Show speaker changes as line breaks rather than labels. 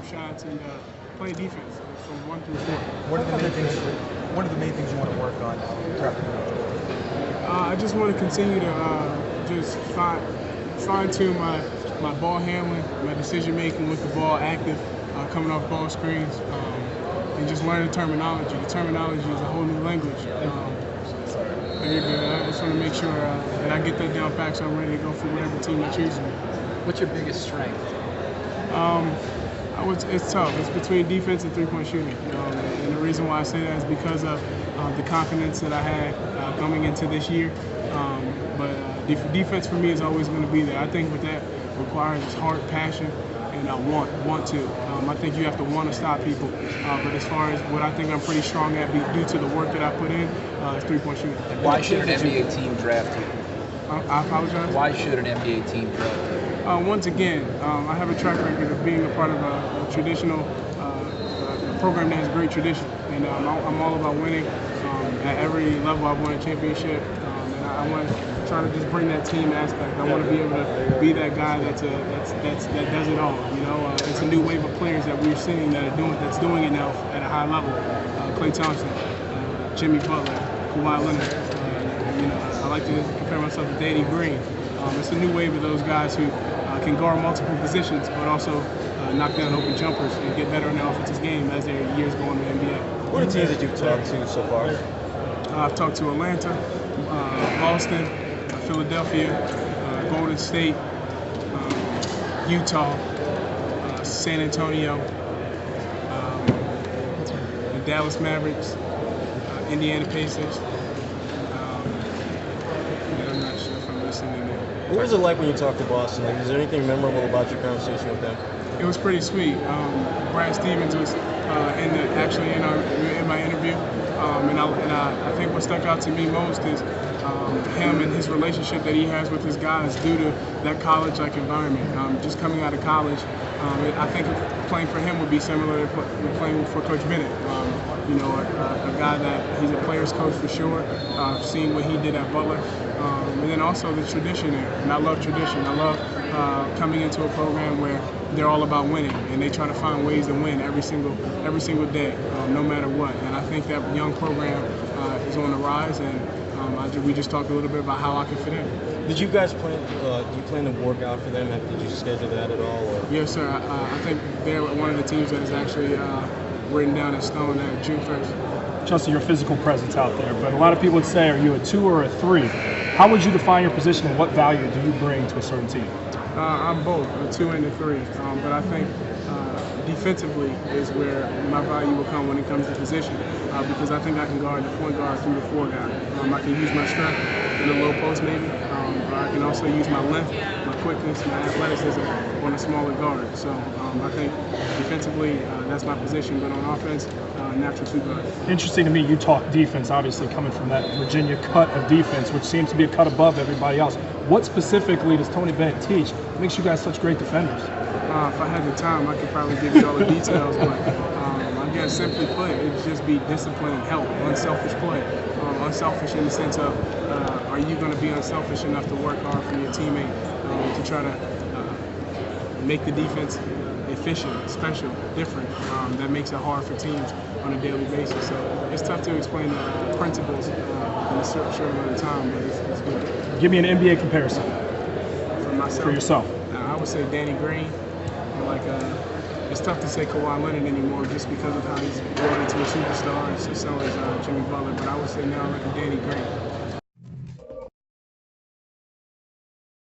shots, and play defense from 1 through 4.
What are the main things you want to work on throughout the year?
I just want to continue to just fine-tune my ball handling, my decision-making with the ball active, coming off ball screens, and just learn the terminology. The terminology is a whole new language. I just want to make sure that I get that down pat so I'm ready to go for whatever team I choose.
What's your biggest strength?
It's tough. It's between defense and three-point shooting. And the reason why I say that is because of the confidence that I had coming into this year. But defense for me is always going to be there. I think what that requires is heart, passion, and want to. I think you have to want to stop people. But as far as what I think I'm pretty strong at due to the work that I put in, is three-point shooting.
And why should an NBA team draft you?
I apologize?
Why should an NBA team draft you?
Once again, I have a track record of being a part of a traditional program that has great tradition. And I'm all about winning. At every level, I've won a championship. And I want to try to just bring that team aspect. I want to be able to be that guy that does it all. You know, it's a new wave of players that we're seeing that's doing it now at a high level. Klay Thompson, Jimmy Butler, Kawhi Leonard. I like to compare myself to Danny Green. It's a new wave of those guys who can guard multiple positions, but also knock down open jumpers and get better in their offensive game as their years go in the NBA.
What are teams that you've talked to so far?
I've talked to Atlanta, Boston, Philadelphia, Golden State, Utah, San Antonio, the Dallas Mavericks, Indiana Pacers. I'm not sure if I'm listening there.
What was it like when you talked to Boston? Like, is there anything memorable about your conversation with them?
It was pretty sweet. Brad Stevens was in my interview, and I think what stuck out to me most is him and his relationship that he has with his guys due to that college-like environment. Just coming out of college, I think playing for him would be similar to playing for Coach Bennett. A guy that he's a player's coach for sure. Seeing what he did at Butler, and then also the tradition there. And I love tradition. I love coming into a program where they're all about winning, and they try to find ways to win every single day, no matter what. And I think that young program is on the rise, and we just talked a little bit about how I can fit in.
Did you guys plan? Do you plan to work out for them? Did you schedule that at all? Or?
Yes, sir. I think they're one of the teams that is actually written down in stone at June 1st.
Justin, your physical presence out there, but a lot of people would say, are you a 2 or a 3? How would you define your position, and what value do you bring to a certain team?
I'm both, a 2 and a 3, but I think defensively is where my value will come when it comes to position, because I think I can guard the point guard through the 4 guy. I can use my strength in the low post maybe, but I can also use my length, my quickness, my athleticism on a smaller guard. So I think defensively that's my position, but on offense, natural 2 guard.
Interesting to me, you talk defense, obviously coming from that Virginia cut of defense, which seems to be a cut above everybody else. What specifically does Tony Bennett teach that makes you guys such great defenders?
If I had the time, I could probably give you all the details, but I guess simply put, it'd just be discipline and help, unselfish play. Unselfish in the sense of, are you going to be unselfish enough to work hard for your teammate to try to make the defense efficient, special, different, that makes it hard for teams on a daily basis. So it's tough to explain the principles in a short amount of time, but it's good.
Give me an NBA comparison.
For myself?
For yourself.
I would say Danny Green. It's tough to say Kawhi Leonard anymore just because of how he's grown into a superstar, so is Jimmy Butler, but I would say now like a Danny Green.